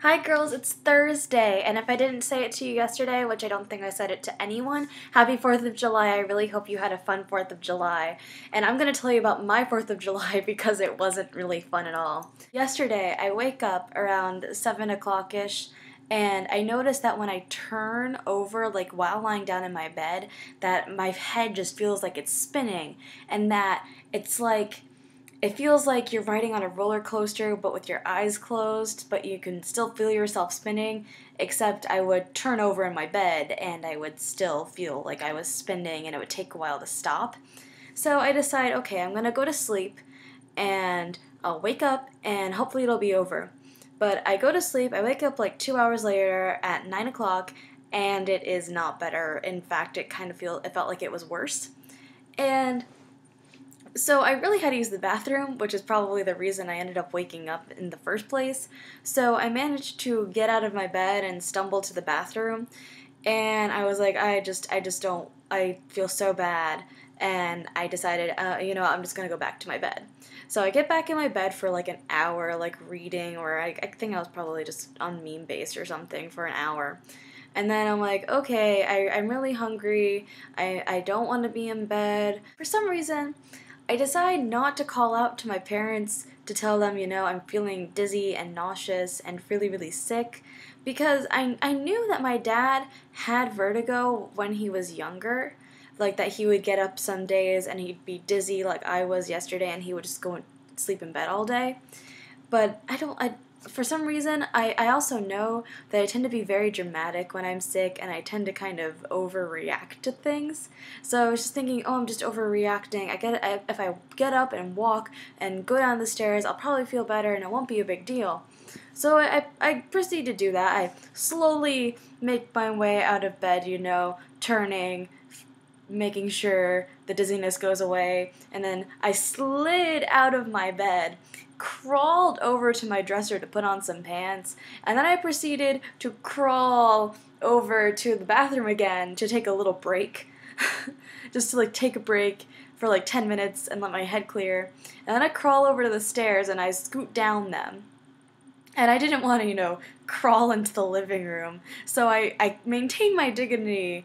Hi girls, it's Thursday, and if I didn't say it to you yesterday, which I don't think I said it to anyone, happy 4th of July. I really hope you had a fun 4th of July. And I'm going to tell you about my 4th of July because it wasn't really fun at all. Yesterday, I wake up around 7 o'clock-ish, and I noticed that when I turn over, like while lying down in my bed, that my head just feels like it's spinning, and that it feels like you're riding on a roller coaster, but with your eyes closed, but you can still feel yourself spinning, except I would turn over in my bed and I would still feel like I was spinning and it would take a while to stop. So I decide, okay, I'm going to go to sleep and I'll wake up and hopefully it'll be over. But I go to sleep, I wake up like 2 hours later at 9 o'clock, and it is not better. In fact, it felt like it was worse. And so I really had to use the bathroom, which is probably the reason I ended up waking up in the first place. So I managed to get out of my bed and stumble to the bathroom, and I was like, I feel so bad, and I decided, I'm just gonna go back to my bed. So I get back in my bed for like an hour, like reading, or I think I was probably just on meme base or something for an hour. And then I'm like, okay, I'm really hungry. I don't want to be in bed. For some reason, I decide not to call out to my parents to tell them, I'm feeling dizzy and nauseous and really, really sick, because I knew that my dad had vertigo when he was younger, like that he would get up some days and he'd be dizzy like I was yesterday and he would just go and sleep in bed all day. But for some reason, I also know that I tend to be very dramatic when I'm sick, and I tend to kind of overreact to things. So I was just thinking, oh, I'm just overreacting. If I get up and walk and go down the stairs, I'll probably feel better and it won't be a big deal. So I proceed to do that. I slowly make my way out of bed, turning, making sure the dizziness goes away, and then I slid out of my bed, crawled over to my dresser to put on some pants, and then I proceeded to crawl over to the bathroom again to take a little break. Just to take a break for 10 minutes and let my head clear. And then I crawl over to the stairs and I scoot down them. And I didn't want to, crawl into the living room. So I maintain my dignity,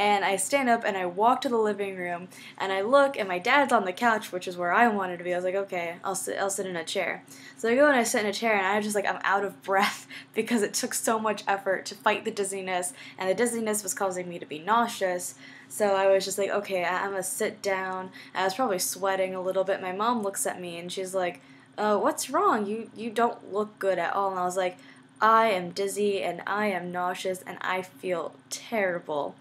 and I stand up and I walk to the living room and I look and my dad's on the couch, which is where I wanted to be. I was like, okay, I'll sit in a chair. So I go and I sit in a chair and I'm just I'm out of breath because it took so much effort to fight the dizziness, and the dizziness was causing me to be nauseous. So I was just like, okay, I'm gonna sit down. I was probably sweating a little bit. My mom looks at me and she's like, what's wrong? You don't look good at all. And I was like, I am dizzy and I am nauseous and I feel terrible.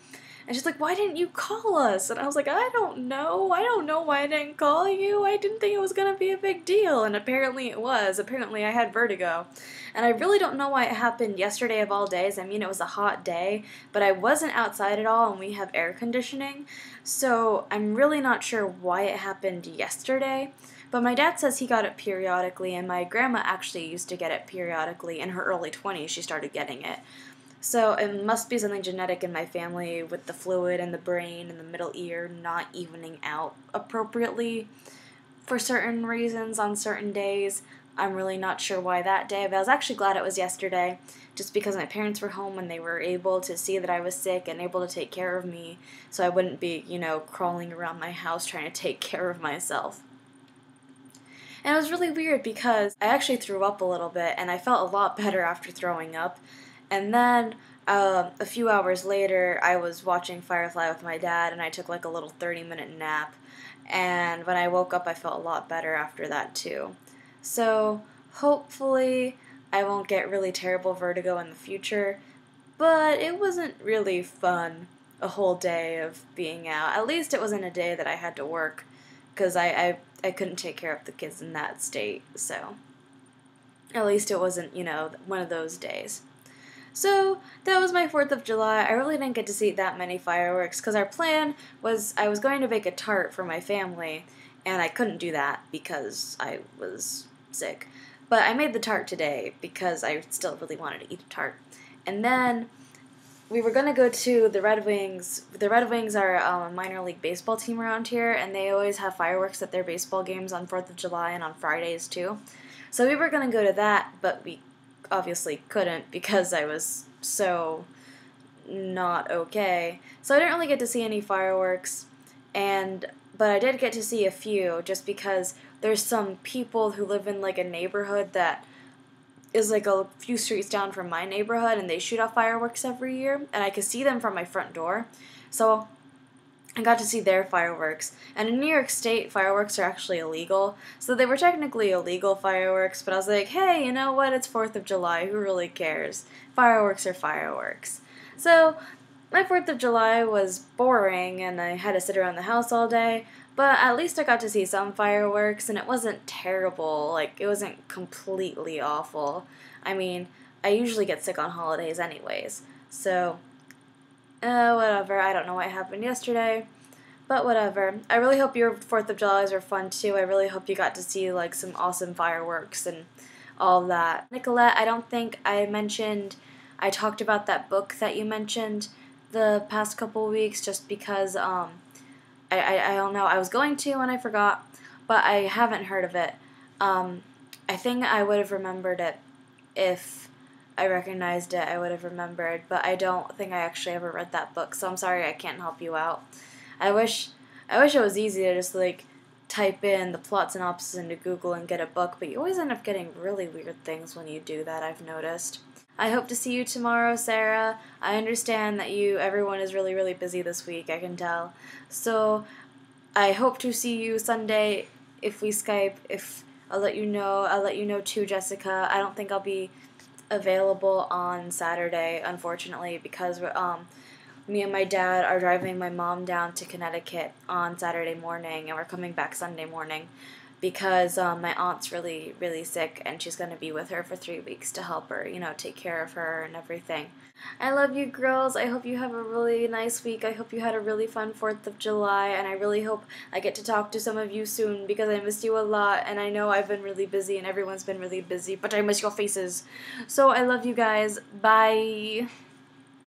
And she's like, why didn't you call us? And I was like, I don't know. I don't know why I didn't call you. I didn't think it was going to be a big deal. And apparently it was. Apparently I had vertigo. And I really don't know why it happened yesterday of all days. I mean, it was a hot day, but I wasn't outside at all and we have air conditioning. So I'm really not sure why it happened yesterday. But my dad says he got it periodically, and my grandma actually used to get it periodically. In her early 20s, she started getting it. So it must be something genetic in my family with the fluid in the brain and the middle ear not evening out appropriately for certain reasons on certain days. I'm really not sure why that day, but I was actually glad it was yesterday, just because my parents were home and they were able to see that I was sick and able to take care of me, so I wouldn't be, crawling around my house trying to take care of myself. And it was really weird because I actually threw up a little bit, and I felt a lot better after throwing up. And then a few hours later, I was watching Firefly with my dad, and I took a little 30-minute nap. And when I woke up, I felt a lot better after that too. So hopefully I won't get really terrible vertigo in the future. But it wasn't really fun, a whole day of being out. At least it wasn't a day that I had to work, because I couldn't take care of the kids in that state. So at least it wasn't, one of those days. So that was my 4th of July. I really didn't get to see that many fireworks because our plan was I was going to bake a tart for my family, and I couldn't do that because I was sick. But I made the tart today because I still really wanted to eat a tart. And then we were going to go to the Red Wings. The Red Wings are a minor league baseball team around here, and they always have fireworks at their baseball games on 4th of July and on Fridays too. So we were going to go to that, but we obviously couldn't because I was so not okay. So I didn't really get to see any fireworks, but I did get to see a few just because there's some people who live in like a neighborhood that is like a few streets down from my neighborhood, and they shoot off fireworks every year, and I could see them from my front door. So I got to see their fireworks. And in New York State, fireworks are actually illegal. So they were technically illegal fireworks, but I was like, hey, you know what? It's 4th of July. Who really cares? Fireworks are fireworks. So my 4th of July was boring, and I had to sit around the house all day. But at least I got to see some fireworks, and it wasn't terrible. Like, it wasn't completely awful. I mean, I usually get sick on holidays anyways. So, whatever. I don't know what happened yesterday. But whatever. I really hope your 4th of Julys are fun too. I really hope you got to see like some awesome fireworks and all that. Nicolette, I don't think I talked about that book that you mentioned the past couple weeks just because I don't know. I was going to and I forgot, but I haven't heard of it. I think I would have remembered it if I recognized it. I would have remembered, but I don't think I actually ever read that book, so I'm sorry I can't help you out. I wish it was easy to just like type in the plot synopsis into Google and get a book, but you always end up getting really weird things when you do that, I've noticed. I hope to see you tomorrow, Sarah. I understand that everyone is really, really busy this week, I can tell. So I hope to see you Sunday if we Skype. If I'll let you know too, Jessica. I don't think I'll be available on Saturday, unfortunately, because me and my dad are driving my mom down to Connecticut on Saturday morning, and we're coming back Sunday morning because my aunt's really, really sick, and she's going to be with her for 3 weeks to help her, take care of her and everything. I love you, girls. I hope you have a really nice week. I hope you had a really fun 4th of July, and I really hope I get to talk to some of you soon because I missed you a lot, and I know I've been really busy, and everyone's been really busy, but I miss your faces. So I love you guys. Bye.